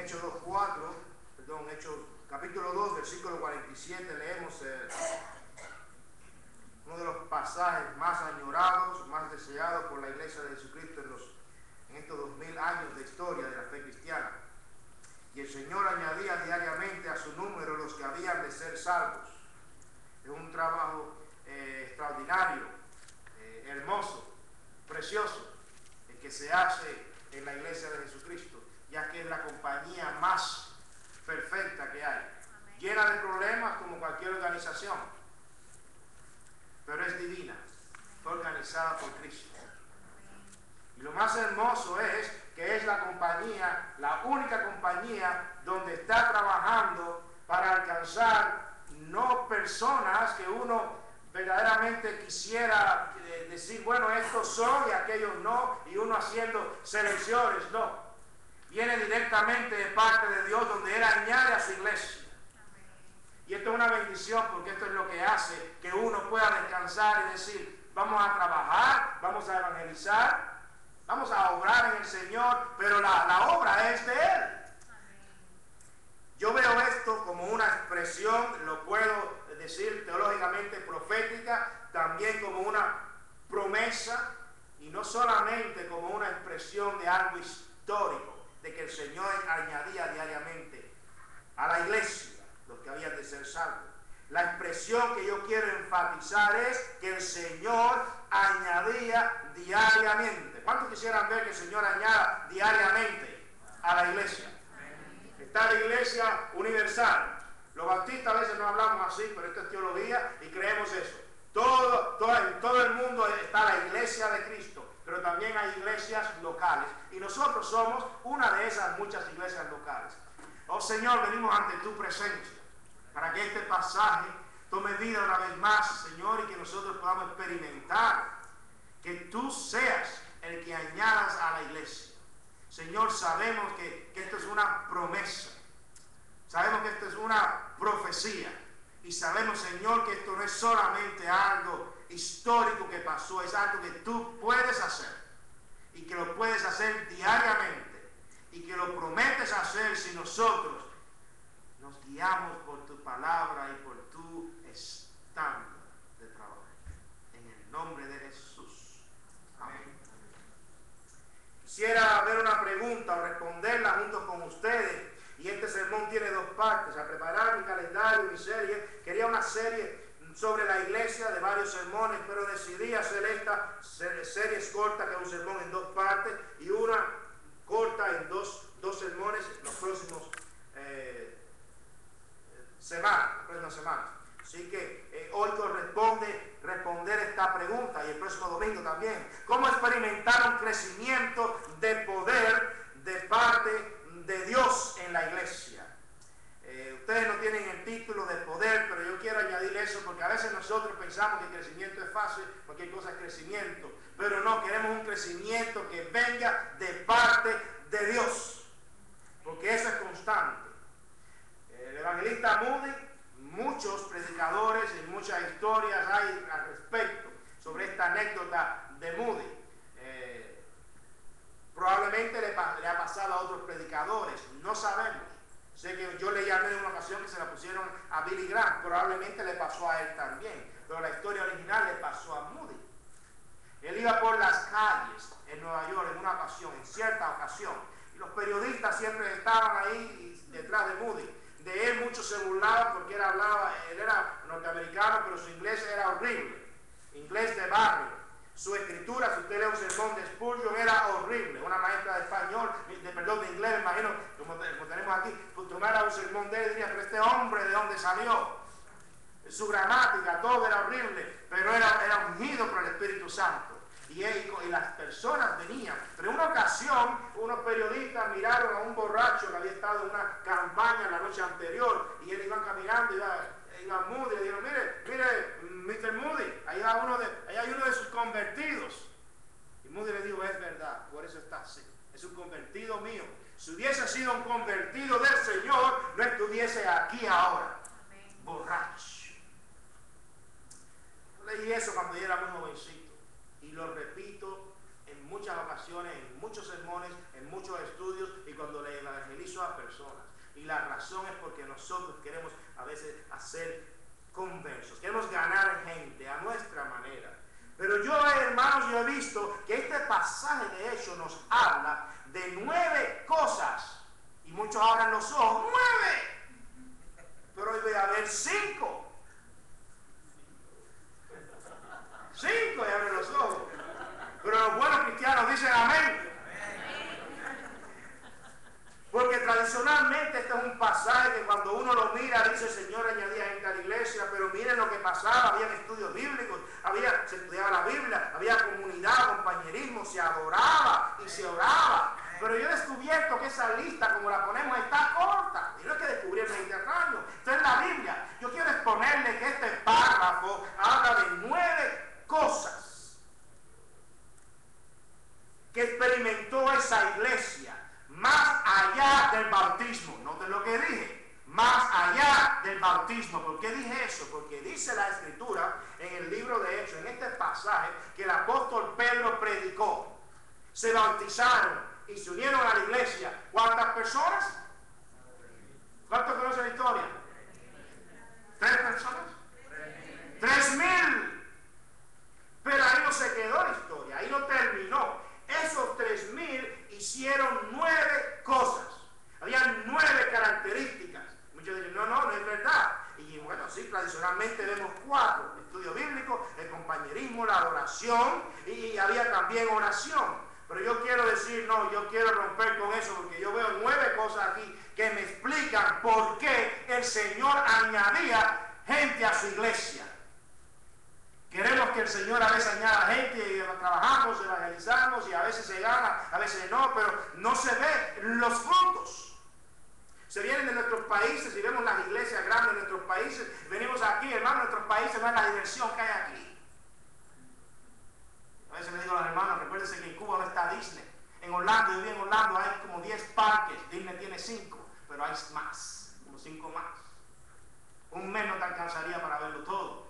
Hechos 2:4, perdón, Hechos capítulo 2, versículo 47, leemos uno de los pasajes más añorados, más deseados por la iglesia de Jesucristo en estos 2000 años de historia de la fe cristiana. Y el Señor añadía diariamente a su número los que habían de ser salvos. Es un trabajo extraordinario, hermoso, precioso, el que se hace en la iglesia de Jesucristo, ya que es la compañía más perfecta que hay. Amén. Llena de problemas como cualquier organización, pero es divina, fue organizada por Cristo. Y lo más hermoso es que es la compañía, la única compañía donde está trabajando para alcanzar no personas que uno verdaderamente quisiera decir, bueno, estos son y aquellos no, y uno haciendo selecciones, no. Viene directamente de parte de Dios, donde Él añade a su iglesia. Y esto es una bendición, porque esto es lo que hace que uno pueda descansar y decir, vamos a trabajar, vamos a evangelizar, vamos a obrar en el Señor, pero la obra es de Él. Yo veo esto como una expresión, lo puedo decir teológicamente profética, también como una promesa, y no solamente como una expresión de algo histórico, de que el Señor añadía diariamente a la iglesia los que habían de ser salvos. La expresión que yo quiero enfatizar es que el Señor añadía diariamente. ¿Cuántos quisieran ver que el Señor añada diariamente a la iglesia? Está la iglesia universal. Los bautistas a veces no hablamos así, pero esto es teología y creemos eso. En todo el mundo está la iglesia de Cristo, pero también hay iglesias locales. Y nosotros somos una de esas muchas iglesias locales. Oh Señor, venimos ante tu presencia para que este pasaje tome vida una vez más, Señor, y que nosotros podamos experimentar que tú seas el que añadas a la iglesia. Señor, sabemos que esto es una promesa, sabemos que esto es una profecía, y sabemos, Señor, que esto no es solamente algo histórico que pasó, es algo que tú puedes hacer, y que lo puedes hacer diariamente, y que lo prometes hacer si nosotros nos guiamos por tu palabra y por tu estándar de trabajo. En el nombre de Jesús. Amén. Quisiera ver una pregunta o responderla junto con ustedes, y este sermón tiene dos partes. Al preparar mi calendario, mi serie, quería una serie sobre la iglesia de varios sermones, pero decidí hacer esta series cortas, que es un sermón en dos partes, y una corta en dos sermones los próximos semanas. Así que hoy corresponde responder esta pregunta, y el próximo domingo también. ¿Cómo experimentar un crecimiento de poder de parte de Dios en la iglesia? Ustedes no tienen el título de poder, pero yo quiero añadir eso, porque a veces nosotros pensamos que el crecimiento es fácil, cualquier cosa es crecimiento, pero no, queremos un crecimiento que venga de parte de Dios, porque eso es constante. El evangelista Moody, muchos predicadores y muchas historias hay al respecto sobre esta anécdota de Moody. Probablemente le ha pasado a otros predicadores, no sabemos. Sé que yo leí en una ocasión que se la pusieron a Billy Graham, probablemente le pasó a él también, pero la historia original le pasó a Moody. Él iba por las calles en Nueva York en una ocasión, en cierta ocasión, y los periodistas siempre estaban ahí detrás de Moody. De él muchos se burlaban porque él era norteamericano, pero su inglés era horrible, inglés de barrio. Su escritura, si usted lee un sermón de Spurgeon, era horrible. Una maestra de español, de inglés, me imagino, como tenemos aquí, pues tomara un sermón de él y diría, pero este hombre, ¿de dónde salió? Su gramática, todo era horrible, pero era ungido por el Espíritu Santo. Y las personas venían. Pero en una ocasión, unos periodistas miraron a un borracho que había estado en una campaña la noche anterior, y él iba caminando, iba Moody, y dijeron, mire, Mr. Moody, ahí hay uno de sus convertidos. Y Moody le dijo, es verdad, por eso está así, es un convertido mío. Si hubiese sido un convertido del Señor, no estuviese aquí ahora. Amén. Borracho. Yo leí eso cuando yo era muy jovencito, y lo repito en muchas ocasiones, en muchos sermones, en muchos estudios, y cuando le evangelizo a personas. personas. Y la razón es porque nosotros queremos a veces hacer conversos, queremos ganar gente a nuestra manera. Pero yo, hermanos, yo he visto que este pasaje de Hechos nos habla de 9 cosas. Y muchos abran los ojos, 9. Pero hoy voy a ver 5. 5 y abren los ojos. Pero los buenos cristianos dicen amén. Porque tradicionalmente este es un pasaje que cuando uno lo mira dice el Señor añadía gente a la iglesia, pero miren lo que pasaba, había estudios bíblicos, se estudiaba la Biblia, había comunidad, compañerismo, se adoraba y se oraba. Pero yo he descubierto que esa lista, como la ponemos, está corta. Y no hay que descubrir el Mediterráneo, está en la Biblia. Yo quiero exponerle que este párrafo habla de 9 cosas que experimentó esa iglesia. Más allá del bautismo. Noten lo que dije. Más allá del bautismo. ¿Por qué dije eso? Porque dice la Escritura en el libro de Hechos, en este pasaje, que el apóstol Pedro predicó. Se bautizaron y se unieron a la iglesia. ¿Cuántas personas? ¿Cuántos conocen la historia? ¿3 personas? 3,000. Pero ahí no se quedó la historia. Ahí no terminó. Esos 3,000 hicieron 9 cosas. Había 9 características. Muchos dicen, no es verdad. Y bueno, sí, tradicionalmente vemos 4. Estudio bíblico, el compañerismo, la adoración y había también oración. Pero yo quiero decir, no, yo quiero romper con eso porque yo veo 9 cosas aquí que me explican por qué el Señor añadía gente a su iglesia. Queremos que el Señor a veces añada gente y trabajamos, evangelizamos y a veces se gana, a veces no, pero no se ve los frutos. Se vienen de nuestros países y vemos las iglesias grandes de nuestros países. Venimos aquí, hermanos, nuestros países no es la diversión que hay aquí. A veces le digo a los hermanos, recuérdense que en Cuba no está Disney. En Orlando, yo viví en Orlando, hay como 10 parques. Disney tiene 5, pero hay más, como 5 más. Un mes no te alcanzaría para verlo todo.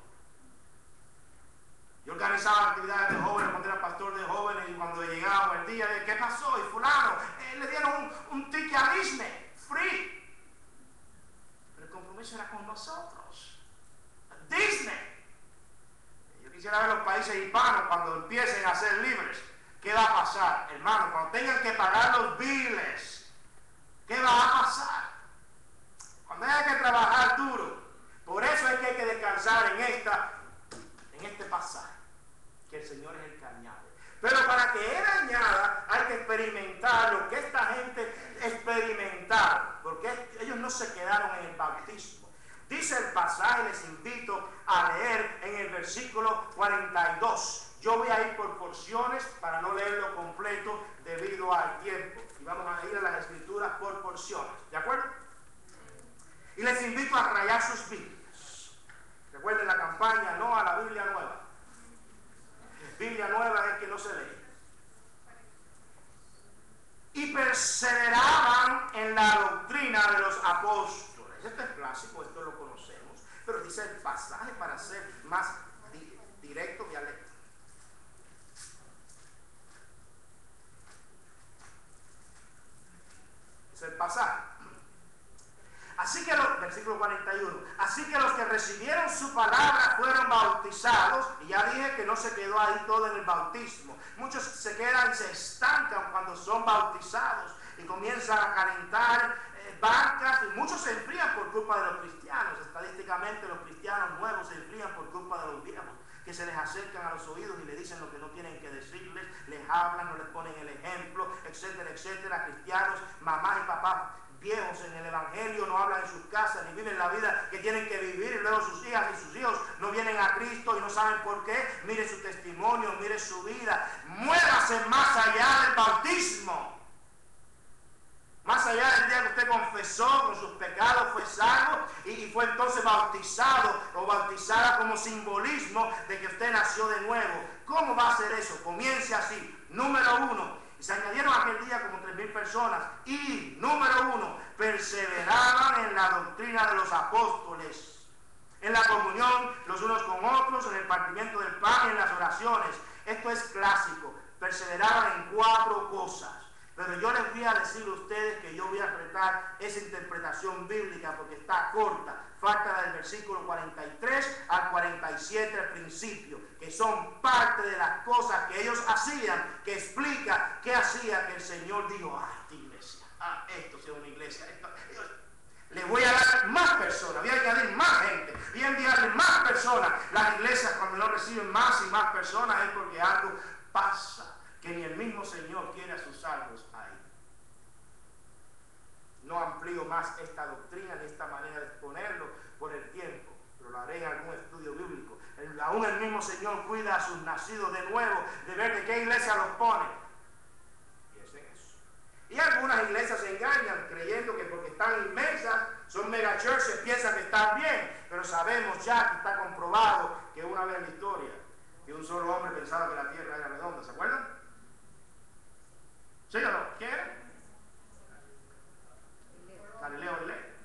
Yo organizaba actividades de jóvenes cuando era pastor de jóvenes y cuando llegaba el día de ¿qué pasó? Y fulano, le dieron un ticket a Disney, free. Pero el compromiso era con nosotros. Disney. Yo quisiera ver los países hispanos cuando empiecen a ser libres. ¿Qué va a pasar, hermano? Cuando tengan que pagar los biles, ¿qué va a pasar? Cuando haya que trabajar duro. Por eso es que hay que descansar en este pasaje, que el Señor es el que añade. Pero para que Él añada hay que experimentar lo que esta gente experimentaron, porque ellos no se quedaron en el bautismo. Dice el pasaje, les invito a leer en el versículo 42. Yo voy a ir por porciones para no leerlo completo debido al tiempo. Y vamos a ir a las escrituras por porciones. ¿De acuerdo? Y les invito a rayar sus Biblias. Recuerden la campaña No a la Biblia Nueva. Biblia Nueva es que no se lee. Y perseveraban en la doctrina de los apóstoles. Esto es clásico, esto lo conocemos. Pero dice el pasaje para ser más directo, dialecto. Es el pasaje. Así que versículo 41, así que los que recibieron su palabra fueron bautizados, y ya dije que no se quedó ahí todo en el bautismo. Muchos se quedan y se estancan cuando son bautizados y comienzan a calentar barcas, y muchos se enfrían por culpa de los cristianos. Estadísticamente los cristianos nuevos se enfrían por culpa de los viejos, que se les acercan a los oídos y le dicen lo que no tienen que decirles, les hablan, no les ponen el ejemplo, etcétera, etcétera. Cristianos, mamás y papás viejos en el evangelio no hablan en sus casas ni viven la vida que tienen que vivir, y luego sus hijas y sus hijos no vienen a Cristo y no saben por qué. Mire su testimonio, mire su vida. Muévase más allá del bautismo, más allá del día que usted confesó con sus pecados, fue salvo y fue entonces bautizado o bautizada como simbolismo de que usted nació de nuevo. ¿Cómo va a ser eso? Comience así. Número 1, y se añadieron aquel día como 3,000 personas. Y, número 1, perseveraban en la doctrina de los apóstoles, en la comunión los unos con otros, en el partimiento del pan y en las oraciones. Esto es clásico. Perseveraban en 4 cosas. Pero yo les voy a decir a ustedes que yo voy a tratar esa interpretación bíblica porque está corta. Falta del versículo 43 al 47 al principio, que son parte de las cosas que ellos hacían, que explica qué hacía que el Señor dijo, esta iglesia, esto sea una iglesia, le voy a dar más personas, voy a añadir más gente, voy a enviarle más personas. Las iglesias cuando no reciben más y más personas es porque algo pasa, que ni el mismo Señor quiere a sus salvos ahí. No amplío más esta doctrina ni esta manera de exponerlo por el tiempo, pero lo haré en algún estudio bíblico. Aún el mismo Señor cuida a sus nacidos de nuevo, de ver de qué iglesia los pone. Y es en eso. Y algunas iglesias se engañan creyendo que porque están inmensas, son mega churches, piensan que están bien, pero sabemos ya que está comprobado que una vez en la historia, que un solo hombre pensaba que la tierra era redonda, ¿se acuerdan? ¿Sí o no? ¿Quién era? Galileo Galilei.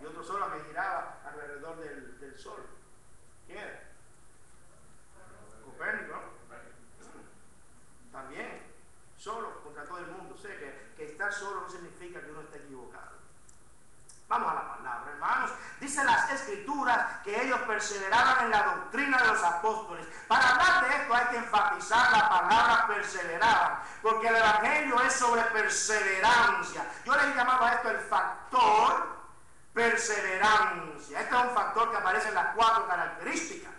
Y otro solo que giraba alrededor del sol. ¿Quién era? Copérnico, ¿no? También, solo contra todo el mundo. Sé que estar solo no significa que uno esté equivocado. Vamos a la palabra, hermanos. Dice las Escrituras que ellos perseveraban en la doctrina de los apóstoles. Para hablar de esto hay que enfatizar la palabra perseveraban, porque el Evangelio es sobre perseverancia. Yo les llamaba esto el factor perseverancia. Este es un factor que aparece en las 4 características,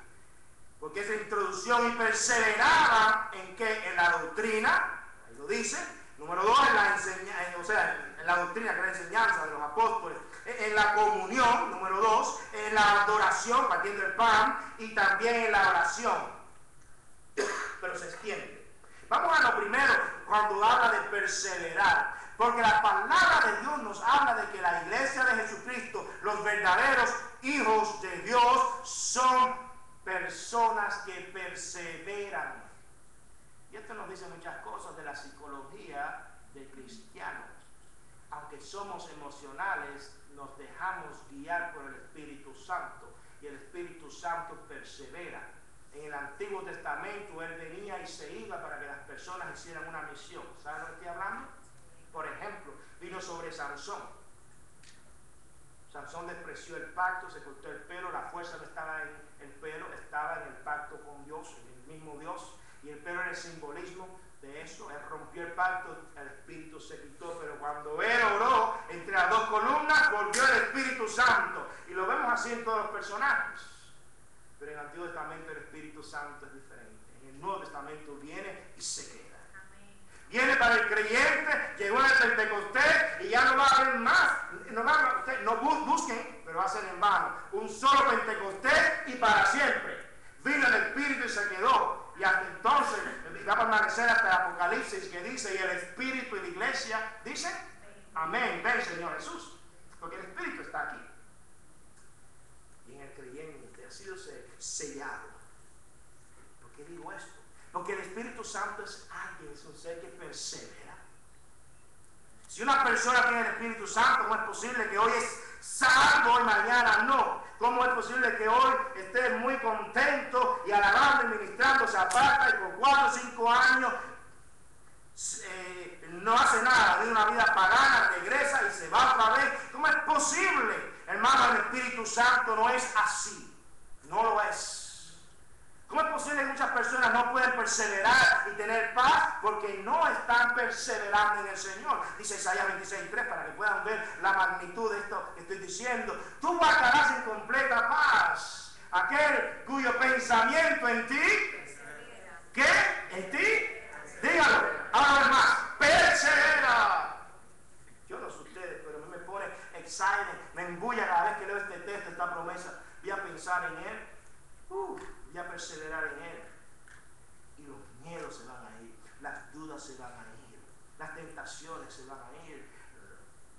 porque es la introducción. Y perseveraban en qué? En la doctrina, ahí lo dice. Número 2, en la enseñanza, en la doctrina, que es la enseñanza de los apóstoles. En la comunión, número 2, en la adoración, partiendo el pan, y también en la oración. Pero se extiende. Vamos a lo primero, cuando habla de perseverar, porque la palabra de Dios nos habla de que la iglesia de Jesucristo, los verdaderos hijos de Dios, son personas que perseveran. Y esto nos dice muchas cosas de la psicología del cristiano. Aunque somos emocionales, nos dejamos guiar por el Espíritu Santo, y el Espíritu Santo persevera. En el Antiguo Testamento Él venía y se iba para que las personas hicieran una misión. ¿Saben lo que estoy hablando? Por ejemplo, vino sobre Sansón. Sansón despreció el pacto, se cortó el pelo, la fuerza no estaba en el pelo, estaba en el pacto con Dios, en el mismo Dios, y el pelo era el simbolismo de eso. Él rompió el pacto, el Espíritu se quitó, pero cuando él oró entre las 2 columnas, volvió el Espíritu Santo, y lo vemos así en todos los personajes. Pero en el Antiguo Testamento el Espíritu Santo es diferente. En el Nuevo Testamento viene y se queda. Viene para el creyente, llegó en el Pentecostés y ya no va a haber más. No busquen, pero va a ser en vano. Un solo Pentecostés y para siempre. Vino el Espíritu y se quedó. Y hasta entonces va a permanecer hasta el Apocalipsis, que dice, y el Espíritu y la iglesia dicen, amén, ven Señor Jesús. Porque el Espíritu está aquí. Y en el creyente ha sido sellado. ¿Por qué digo esto? Porque el Espíritu Santo es alguien, es un ser que persevera. Si una persona tiene el Espíritu Santo, ¿cómo es posible que hoy es salvo y mañana no? ¿Cómo es posible que hoy esté muy contento y alabando y ministrando, se aparta y por 4 o 5 años no hace nada, vive una vida pagana, regresa y se va otra vez? ¿Cómo es posible? Hermano, el Espíritu Santo no es así. No lo es. ¿Cómo es posible que muchas personas no pueden perseverar y tener paz? Porque no están perseverando en el Señor. Dice Isaías 26:3, para que puedan ver la magnitud de esto que estoy diciendo. Tú guardarás en completa paz aquel cuyo pensamiento en ti, ¿qué? ¿En ti? Dígalo, ahora más, persevera. Yo no sé ustedes, pero a mí me pone excited, me embulla cada vez que leo este texto, esta promesa. Voy a pensar en él. Voy a perseverar en él. Y los miedos se van a ir, las dudas se van a ir, las tentaciones se van a ir,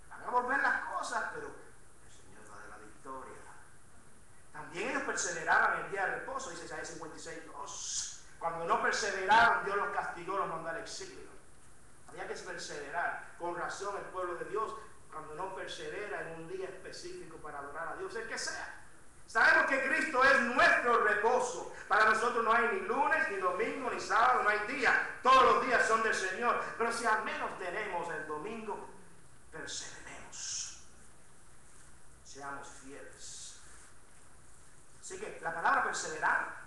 van a volver las cosas, pero el Señor va a dar la victoria. También ellos perseveraban en el día de reposo, dice Isaías 56:2. Cuando no perseveraron, Dios los castigó, los mandó al exilio. Había que perseverar. Con razón el pueblo de Dios, cuando no persevera en un día específico para adorar a Dios, el que sea, Sabemos que Cristo es nuestro reposo. Para nosotros no hay ni lunes, ni domingo, ni sábado, no hay día. Todos los días son del Señor. Pero si al menos tenemos el domingo, perseveremos. Seamos fieles. Así que la palabra perseverar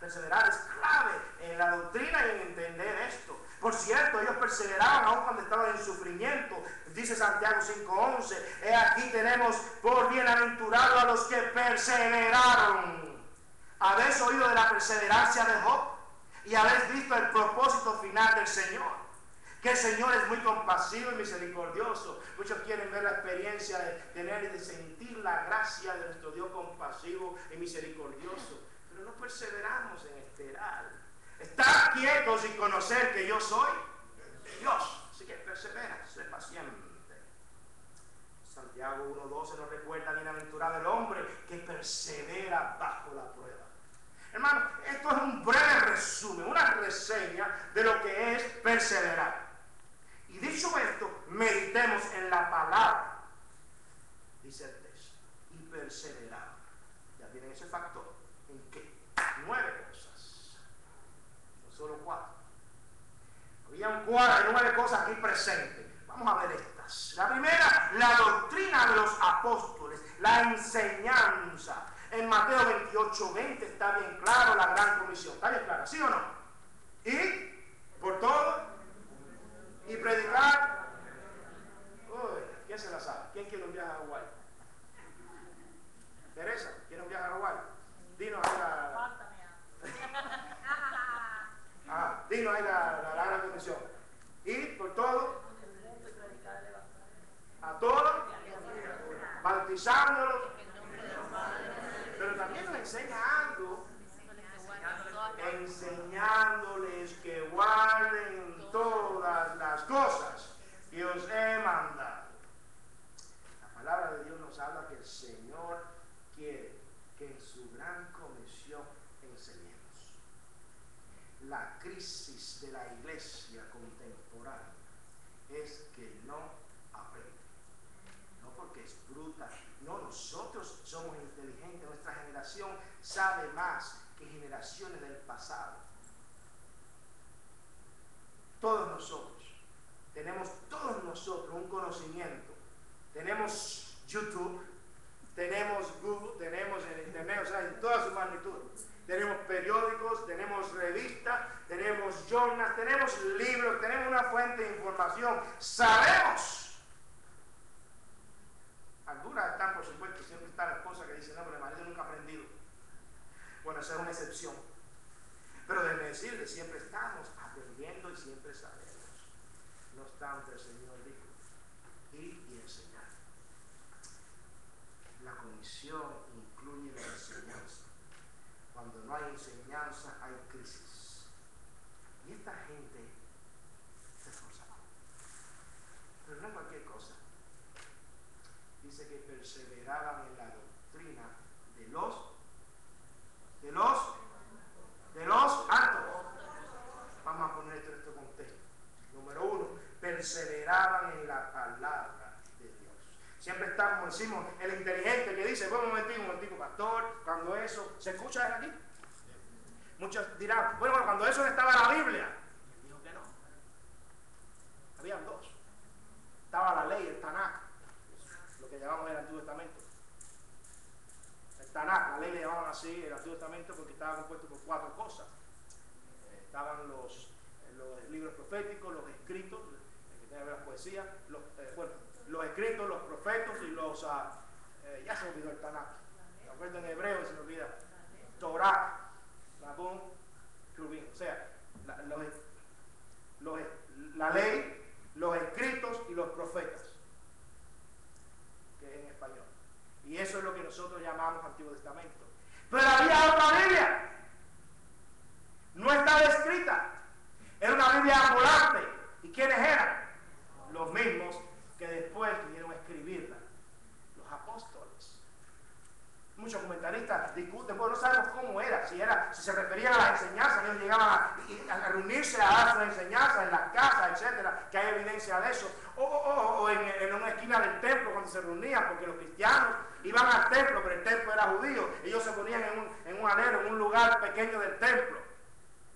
es clave en la doctrina y en entender esto. Por cierto, ellos perseveraban aún cuando estaban en sufrimiento. Dice Santiago 5:11, he aquí tenemos por bienaventurado a los que perseveraron. ¿Habéis oído de la perseverancia de Job? Y habéis visto el propósito final del Señor. Que el Señor es muy compasivo y misericordioso. Muchos quieren ver la experiencia de tener y de sentir la gracia de nuestro Dios compasivo y misericordioso. Pero no perseveramos en esperar. Estar quietos y conocer que yo soy Dios. Así que persevera, sé paciente. Santiago 1:12 nos recuerda: bienaventurado el hombre que persevera bajo la prueba. Hermano, esto es un breve resumen, una reseña de lo que es perseverar. Y dicho esto, meditemos en la palabra. Dice el texto, y perseverar. Ya tienen ese factor. ¿En qué? 9 cosas. No solo 4. Habían 9 cosas aquí presentes. Vamos a ver estas. La primera, la doctrina de los apóstoles, la enseñanza. En Mateo 28:20 está bien claro la gran comisión. ¿Está bien clara? ¿Sí o no? Y por todo y predicar. Uy, ¿quién se la sabe? ¿Quién quiere un viaje a Hawái? Teresa, ¿quiere un viaje a Hawái? Dinos ahí dinos ahí la gran comisión. Y por todo, a todos, bautizándolos. Pero también nos enseña algo, enseñándoles que guarden todas las cosas que os he mandado. La palabra de Dios nos habla que el Señor quiere que en su gran comisión enseñemos. La crisis de la iglesia contemporánea es que no aprende. No porque es bruta, no, nosotros somos inteligentes, nuestra generación sabe más que generaciones del pasado. Todos nosotros un conocimiento. Tenemos YouTube, tenemos Google, tenemos el Internet, o sea, en toda su magnitud. Tenemos periódicos, tenemos revistas, tenemos journals, tenemos libros, tenemos una fuente de información. Sabemos. Algunas están, por supuesto, siempre está la esposa que dice: no, pero el marido nunca ha aprendido. Bueno, esa es una excepción. Pero déjeme decirle, siempre estamos aprendiendo y siempre sabemos. No obstante, el Señor dijo: ir y enseñar. La comisión incluye la enseñanza. Cuando no hay enseñanza, hay crisis. Y esta gente se esforzaba. Pero no cualquier cosa. Dice que perseveraban en la doctrina de los altos. Vamos a poner esto en este contexto. Número 1, perseveraban en la palabra de Dios. Siempre está, como decimos, el inteligente que dice: bueno, un momentico, pastor, cuando eso, ¿se escucha desde aquí? Muchos dirán: bueno, cuando eso estaba en la Biblia. Dijo que no. Habían 2. Estaba la ley, el Tanakh, lo que llamamos el Antiguo Testamento. El Tanakh, la ley le llamaban así, el Antiguo Testamento, porque estaba compuesto por 4 cosas. Estaban los libros proféticos, los escritos, que tiene que ver la poesía, los escritos, los profetas y los... ya se me olvidó el Tanakh. Me acuerdo en hebreo, se me olvida. Torah, Nabum, Kruvim. O sea, la ley, los escritos y los profetas, que es en español. Y eso es lo que nosotros llamamos Antiguo Testamento. Pero había otra Biblia. No estaba escrita. Era una Biblia ambulante. ¿Y quiénes eran? Los mismos que después vinieron a escribirla. Los apóstoles. Muchos comentaristas discuten, pues no sabemos cómo era. Si se referían a las enseñanzas, ellos llegaban a reunirse a dar sus enseñanzas en las casas, etcétera, que hay evidencia de eso. O en una esquina del templo, cuando se reunían, porque los cristianos iban al templo, pero el templo era judío. Ellos se ponían en un alero, en un lugar pequeño del templo.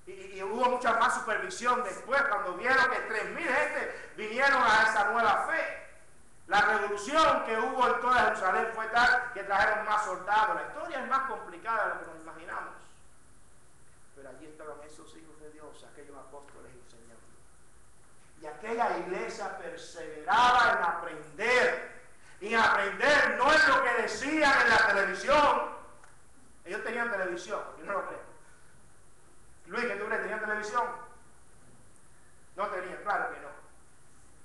Y hubo mucha más supervisión después, cuando vieron que 3.000 gente vinieron a esa nueva fe. La revolución que hubo en toda Jerusalén fue tal que trajeron más soldados. La historia es más complicada de lo que nos imaginamos. Pero allí estaban esos hijos de Dios, aquellos apóstoles enseñando. Y aquella iglesia perseveraba en aprender. Y aprender no es lo que decían en la televisión. Ellos tenían televisión, yo no lo creo. Luis, ¿qué tú crees? ¿Tenían televisión? No tenían, claro que no.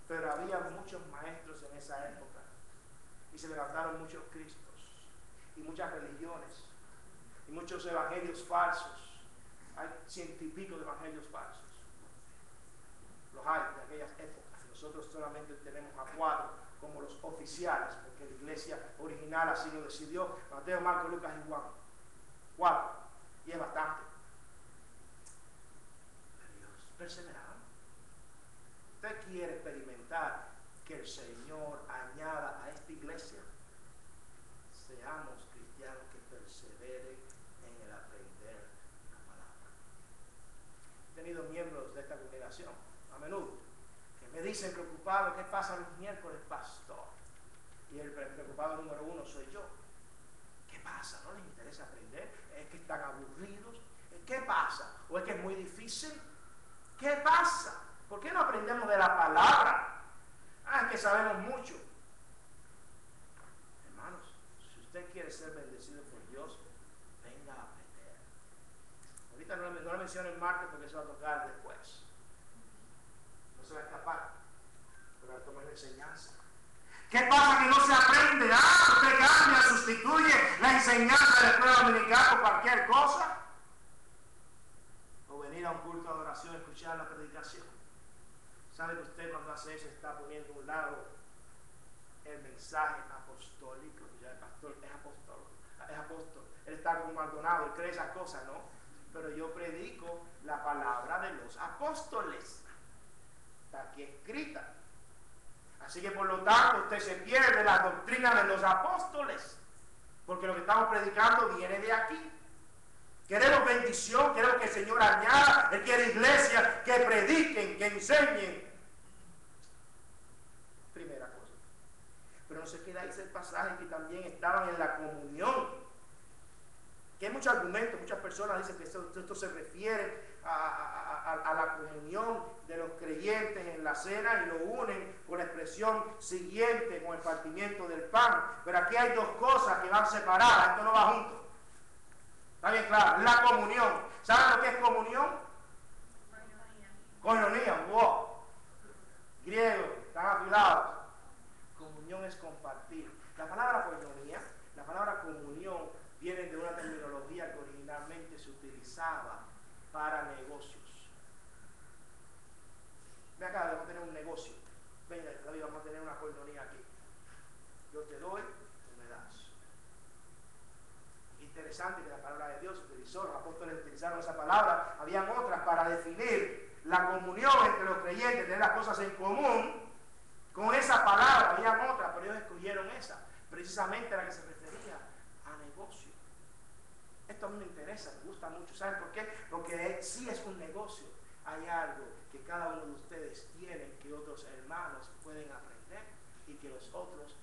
Pero había muchos maestros en esa época. Y se levantaron muchos cristos. Y muchas religiones. Y muchos evangelios falsos. Hay 100 y pico de evangelios falsos. Los hay de aquellas épocas. Nosotros solamente tenemos a 4 como los oficiales, porque la iglesia original así lo decidió. Mateo, Marcos, Lucas y Juan. 4. Y es bastante. Pero ellos perseveraron. ¿Usted quiere experimentar que el Señor añada a esta iglesia? Seamos cristianos que perseveren en el aprender la palabra. He tenido miembros de esta congregación a menudo que me dicen preocupados: ¿qué pasa los miércoles, pastor? Y el preocupado número 1 soy yo. ¿Qué pasa? ¿No les interesa aprender? ¿Es que están aburridos? ¿Qué pasa? ¿O es que es muy difícil? ¿Qué pasa? ¿Por qué no aprendemos de la palabra? Es que sabemos mucho. Hermanos, si usted quiere ser bendecido por Dios, venga a aprender. Ahorita no lo menciono el martes porque se va a tocar después. No se va a escapar. Pero ahora toma la enseñanza. ¿Qué pasa que no se aprende? Usted cambia, sustituye la enseñanza de la escuela dominical por cualquier cosa. O venir a un culto de adoración y escuchar la predicación. ¿Sabe que usted cuando hace eso está poniendo a un lado el mensaje apostólico? Ya el pastor es apóstol. Él está como Maldonado, él cree esas cosas, ¿no? Pero yo predico la palabra de los apóstoles. Está aquí escrita. Así que por lo tanto usted se pierde la doctrina de los apóstoles. Porque lo que estamos predicando viene de aquí. Queremos bendición, queremos que el Señor añada. Él quiere iglesias que prediquen, que enseñen. Primera cosa. Pero no se queda ahí ese pasaje que también estaban en la comunión. Que hay muchos argumentos, muchas personas dicen que esto se refiere a la comunión de los creyentes en la cena y lo unen con la expresión siguiente, con el partimiento del pan. Pero aquí hay 2 cosas que van separadas, esto no va junto. Está bien claro, la comunión. ¿Saben lo que es comunión? Koinonia, wow. Griego, están afilados. Comunión es compartir. La palabra koinonia, la palabra comunión, viene de una terminología que originalmente se utilizaba para negocios. Ven acá, vamos a tener un negocio. Venga, David, vamos a tener una koinonia aquí. Yo te doy, tú me das. Interesante que la palabra de Dios utilizó, los apóstoles utilizaron esa palabra, habían otras para definir la comunión entre los creyentes, tener las cosas en común. Con esa palabra habían otras, pero ellos escogieron esa, precisamente la que se refería a negocio. Esto a mí me interesa, me gusta mucho. ¿Saben por qué? Porque sí es un negocio. Hay algo que cada uno de ustedes tiene que otros hermanos pueden aprender y que los otros,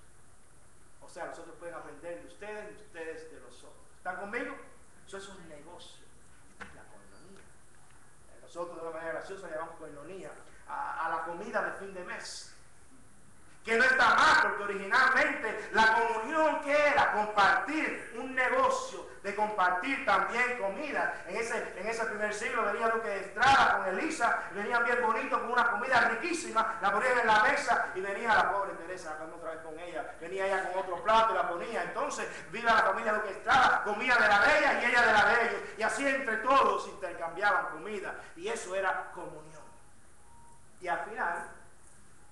o sea, los otros pueden aprender de ustedes y ustedes de los otros. ¿Están conmigo? Eso es un negocio. Esta es la koinonia. Nosotros de una manera graciosa le llamamos koinonia a la comida de fin de mes. Que no está mal, porque originalmente la comunión, ¿qué era? Compartir, un negocio de compartir también comida. En ese primer siglo venía Duque de Estrada con Elisa, venían bien bonitos con una comida riquísima, la ponían en la mesa y venía la pobre Teresa, hablando otra vez con ella, venía ella con otro plato y la ponía. Entonces vino la familia Duque de Estrada, comía de la de ella y ella de la de ellos, y así entre todos intercambiaban comida, y eso era comunión. Y al final,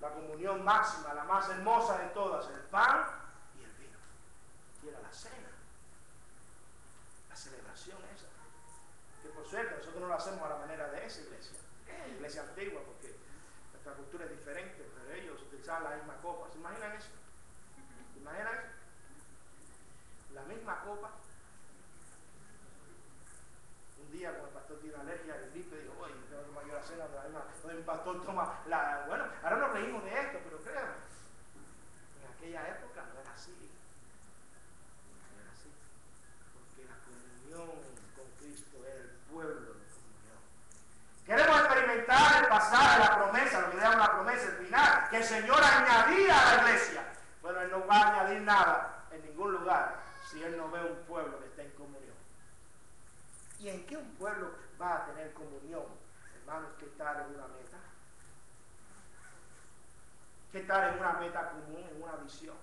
la comunión máxima, la más hermosa de todas, el pan y el vino. Y era la cena, la celebración esa. Que por suerte nosotros no lo hacemos a la manera de esa iglesia, iglesia antigua, porque nuestra cultura es diferente, pero ellos utilizaban la misma copa. ¿Se imaginan eso? nada en ningún lugar si Él no ve un pueblo que está en comunión. ¿Y en qué un pueblo va a tener comunión, hermanos, que estar en una meta? ¿Qué tal en una meta común, en una visión?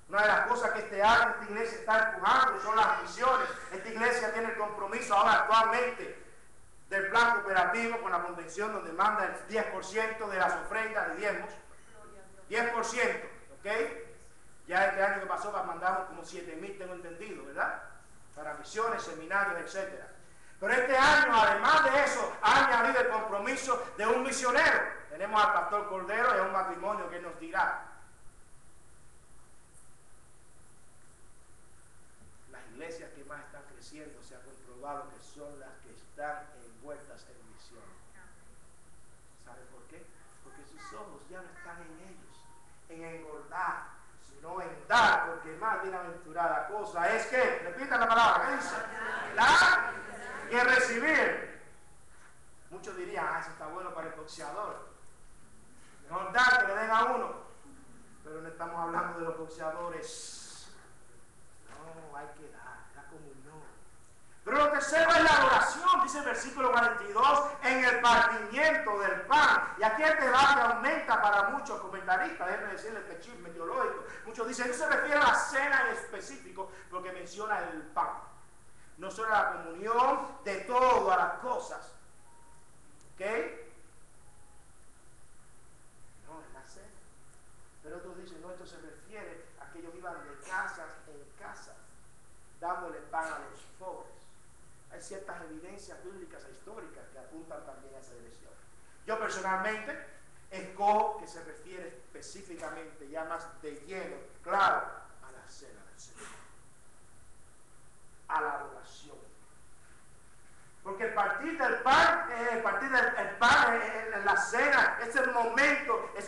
Una de las cosas que este año esta iglesia está empujando son las misiones. Esta iglesia tiene el compromiso ahora actualmente del plan cooperativo con la convención, donde manda el 10% de las ofrendas de diezmos. 10%, ¿ok? Ya este año que pasó mandamos como 7,000, tengo entendido, ¿verdad? Para misiones, seminarios, etcétera. Pero este año, además de eso, ha añadido el compromiso de un misionero. Tenemos al pastor Cordero y a un matrimonio que nos dirá. Las iglesias que más están creciendo se ha comprobado que son las que están envueltas en misión. ¿Saben por qué? Porque sus ojos ya no están en ellos, en engordar, sino en dar, porque más bienaventurada cosa es que, repita la palabra, ¿qué dice? Dar que recibir. Muchos dirían, eso está bueno para el boxeador. Mejor dar que le den a uno. Pero no estamos hablando de los boxeadores. No, hay que dar, la comunión. Pero lo tercero es la adoración, dice el versículo 42, en el partimiento del pan. Y aquí el debate aumenta para muchos comentaristas, déjenme decirles que chisme teológico. Muchos dicen, no se refiere a la cena en específico, porque menciona el pan. No solo la comunión de todas las cosas. ¿Ok? No, es la cena. Pero otros dicen, no, esto se refiere a que ellos iban de casas en casa, dándole pan a los pobres. Hay ciertas evidencias bíblicas e históricas que apuntan también a esa dirección. Yo personalmente escojo que se refiere específicamente, ya más de lleno, claro, a la cena del Señor, a la adoración. Porque el partir del pan, la cena, es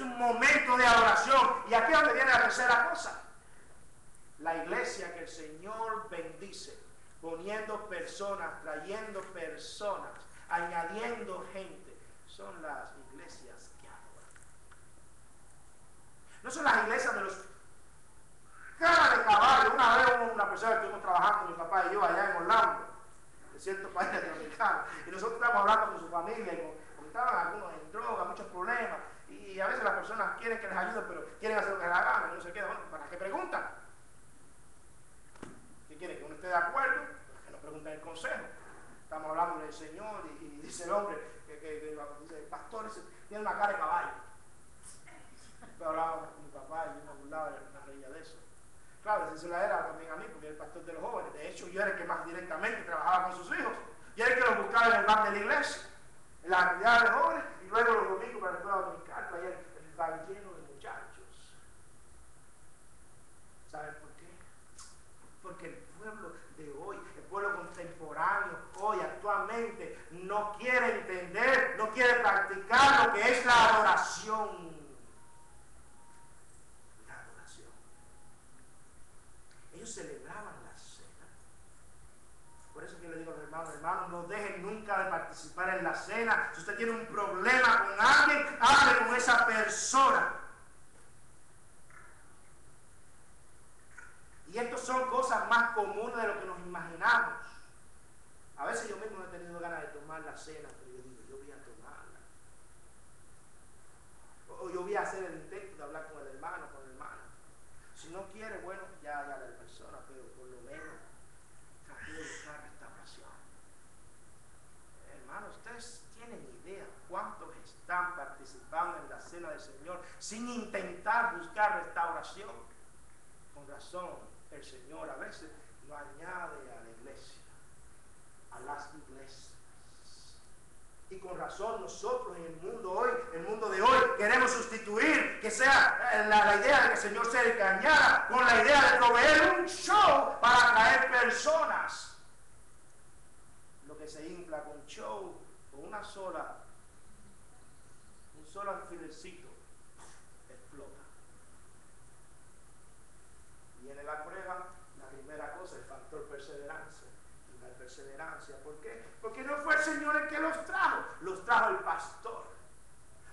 un momento de adoración. Y aquí es donde viene la tercera cosa. La iglesia que el Señor bendice, poniendo personas, trayendo personas, añadiendo gente, son las iglesias que adoran. No son las iglesias de los cara de caballo. Una vez una persona que estuvimos trabajando, mi papá y yo, allá en Orlando, de cierto país latinoamericano, y nosotros estábamos hablando con su familia y estaban algunos en droga, muchos problemas, y a veces las personas quieren que les ayuden, pero quieren hacer lo que les haga gana, y no se queda, bueno, ¿para qué preguntan? ¿Qué quieren? ¿Que uno esté de acuerdo? Que nos pregunten el consejo. Estamos hablando del Señor y dice el hombre que dice, el pastor tiene una cara de caballo. Pero hablábamos con mi papá y yo me burlaba y me reía de eso. Claro, eso la era también a mí, porque era el pastor de los jóvenes. De hecho, yo era el que más directamente trabajaba con sus hijos. Y era el que los buscaba en el bar de la iglesia, en las actividades de jóvenes, y luego los domingos para la escuela dominical, traía el bar lleno de muchachos. ¿Saben por qué? Porque el pueblo de hoy, el pueblo contemporáneo, hoy actualmente, no quiere entender, no quiere practicar lo que es la adoración. Ellos celebraban la cena. Por eso que le digo a los hermanos, no dejen nunca de participar en la cena. Si usted tiene un problema con alguien, hable con esa persona. Y estas son cosas más comunes de lo que nos imaginamos. A veces yo mismo no he tenido ganas de tomar la cena, pero yo digo, yo voy a tomarla. O yo voy a hacer el intento de hablar con el hermano, con la hermana. Si no quiere, bueno, ya la persona, pero por lo menos trate de buscar restauración. Hermanos, ustedes tienen idea cuántos están participando en la cena del Señor sin intentar buscar restauración. Con razón, el Señor a veces lo añade a la iglesia, a las iglesias. Y con razón nosotros en el mundo de hoy, queremos sustituir que sea la idea de que el Señor sea el que añada con la idea de proveer un show para atraer personas. Lo que se infla con show, con un solo alfilercito, explota. Viene la prueba, la primera cosa, el factor perseverancia. La perseverancia, ¿por qué? Porque no fue el Señor el que los trajo el pastor,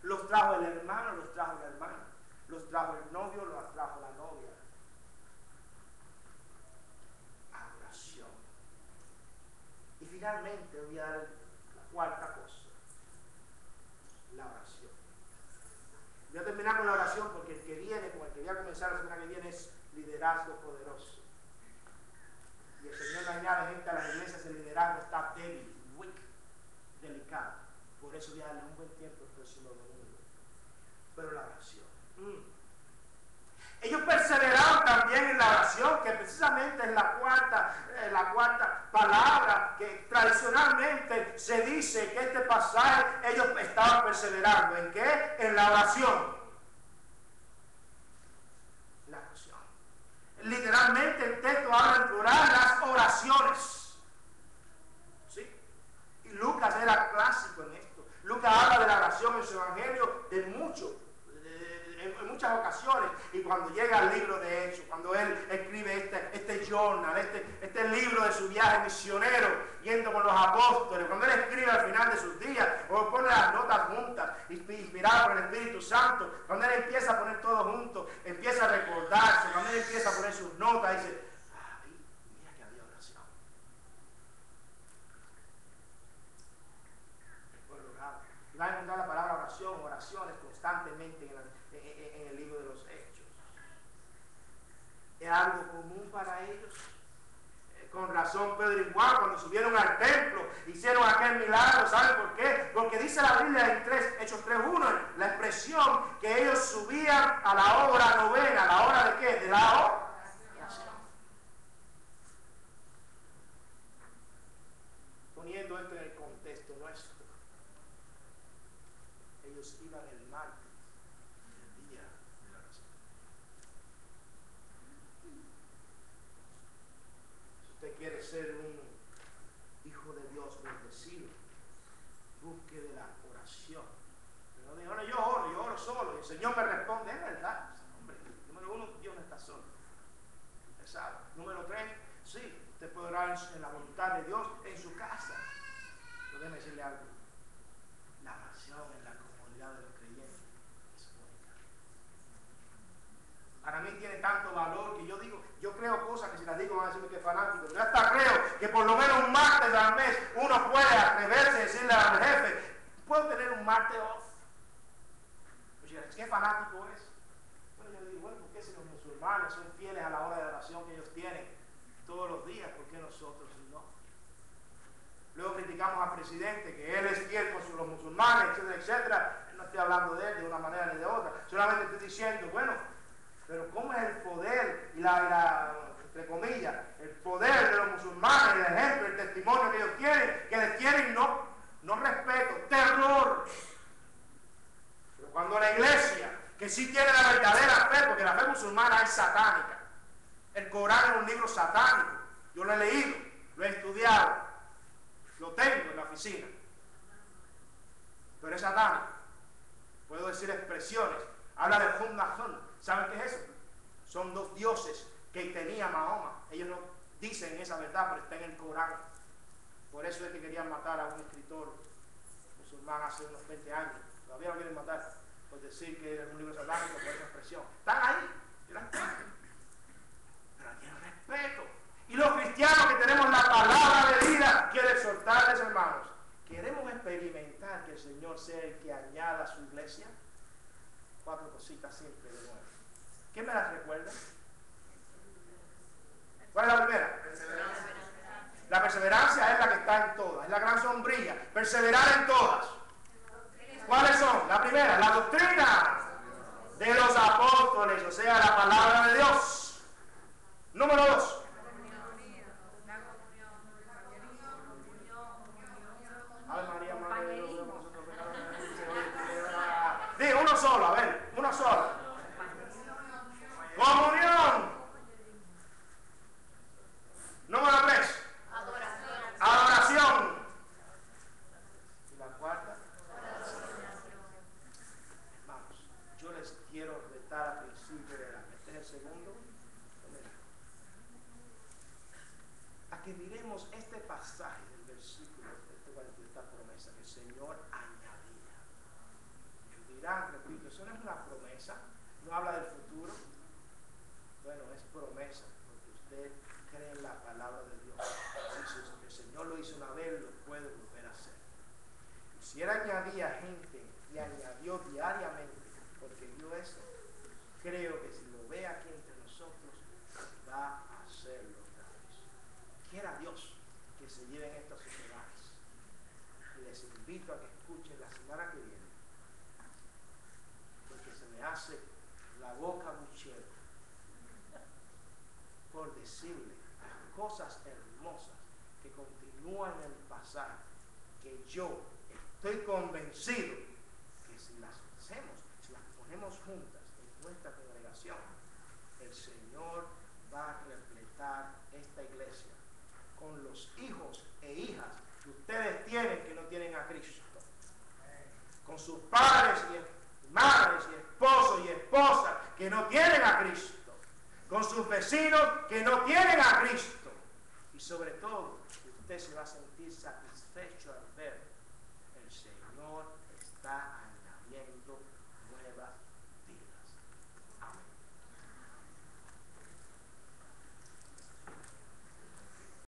los trajo el hermano, los trajo la hermana. Los trajo el novio, los atrajo la novia. Adoración. Y finalmente voy a dar la cuarta cosa. La oración. Voy a terminar con la oración porque el que viene, con el que voy a comenzar la semana que viene, es liderazgo poderoso. Y el Señor le añade gente a las iglesias, el liderazgo está débil, weak, delicado. Por eso voy a darle un buen tiempo el próximo domingo. Pero la oración. Ellos perseveraron también en la oración, que precisamente es la cuarta palabra que tradicionalmente se dice que este pasaje ellos estaban perseverando. ¿En qué? En la oración. La oración. Literalmente el texto habla en plural las oraciones. ¿Sí? Y Lucas era clásico en esto. Lucas habla de la oración en su evangelio en muchas ocasiones, y cuando llega al libro de Hechos, cuando él escribe este journal, este libro de su viaje misionero, yendo con los apóstoles, cuando él escribe al final de sus días, o pone las notas juntas, inspirado por el Espíritu Santo, cuando él empieza a poner todo junto, empieza a recordarse, cuando él empieza a poner sus notas, dice, mira que había oración. Y va a encontrar la palabra oración, oraciones constantemente en el libro de los Hechos. ¿Es algo común para ellos? Con razón Pedro y Juan, cuando subieron al templo, hicieron aquel milagro. ¿Saben por qué? Porque dice la Biblia en Hechos 3:1, la expresión que ellos subían a la hora novena. ¿La hora de qué? De la oración. Poniendo esto en el contexto nuestro, ellos iban el martes, el día de la oración. Si usted quiere ser un hijo de Dios bendecido, busque de la oración. Pero no diga, yo oro solo, y el Señor me responde. Es verdad, hombre. Número 1, Dios no está solo. Usted sabe. Número 3, sí, usted puede orar en la voluntad de Dios en su casa. Pero déjeme decirle algo. La oración en la comunidad de los creyentes es única. Para mí tiene tanto valor que yo creo cosas que si las digo van a decirme que es fanático. Yo hasta creo que por lo menos un martes al mes uno puede atreverse a decirle al jefe, ¿puedo tener un martes off? Pues, ¿qué fanático es? Bueno, yo digo, ¿por qué si los musulmanes son fieles a la hora de oración que ellos tienen todos los días? ¿Por qué nosotros no? Luego criticamos al presidente, que él es fiel con los musulmanes, etcétera, etcétera. No estoy hablando de él de una manera ni de otra. Solamente estoy diciendo, bueno, pero ¿cómo es el poder y entre comillas, el poder de los musulmanes, el ejemplo, el testimonio que ellos tienen, que les tienen no respeto, terror? Pero cuando la iglesia, que sí tiene la verdadera fe, porque la fe musulmana es satánica, el Corán es un libro satánico, yo lo he leído, lo he estudiado, lo tengo en la oficina, pero es satánico. Puedo decir expresiones, habla de Hun. ¿Saben qué es eso? Son dos dioses que tenía Mahoma. Ellos no dicen esa verdad, pero está en el Corán. Por eso es que querían matar a un escritor musulmán hace unos 20 años. Todavía lo quieren matar por decir que era un libro satánico, por esa expresión. Están ahí, pero tienen respeto. Y los cristianos que tenemos la palabra de vida, quiero exhortarles, hermanos, queremos experimentar que el Señor sea el que añada a su iglesia. 4 cositas simples de nuevo. ¿Qué me las recuerda? ¿Cuál es la primera? Perseverancia. La perseverancia es la que está en todas, es la gran sombrilla. Perseverar en todas. ¿Cuáles son? La primera, la doctrina de los apóstoles, o sea, la palabra de Dios. Número 2. Ave María, Madre de Dios, nosotros digo uno solo, a ver, uno solo. Comunión. Número 3. Adoración. Y la cuarta. Vamos, yo les quiero retar al principio de este es el segundo. A que miremos este pasaje del versículo de esta promesa que el Señor añadía. Dirán, repito, eso no es una promesa, no habla del futuro. Bueno, es promesa, porque usted cree en la palabra de Dios. Si el Señor lo hizo una vez, lo puede volver a hacer. Y si Él añadía gente y añadió diariamente, porque vio eso, creo que si lo ve aquí entre nosotros, va a hacerlo otra vez. Quiera Dios que se lleven estos hogares. Y les invito a que escuchen la semana que viene, porque se me hace la boca buchera por decirle las cosas hermosas que continúan en el pasaje, que yo estoy convencido que si las hacemos, si las ponemos juntas en nuestra congregación, el Señor va a repletar esta iglesia con los hijos e hijas que ustedes tienen que no tienen a Cristo, con sus padres y madres y esposos y esposas que no tienen a Cristo, con sus vecinos que no tienen a Cristo, y sobre todo usted se va a sentir satisfecho al ver el Señor está añadiendo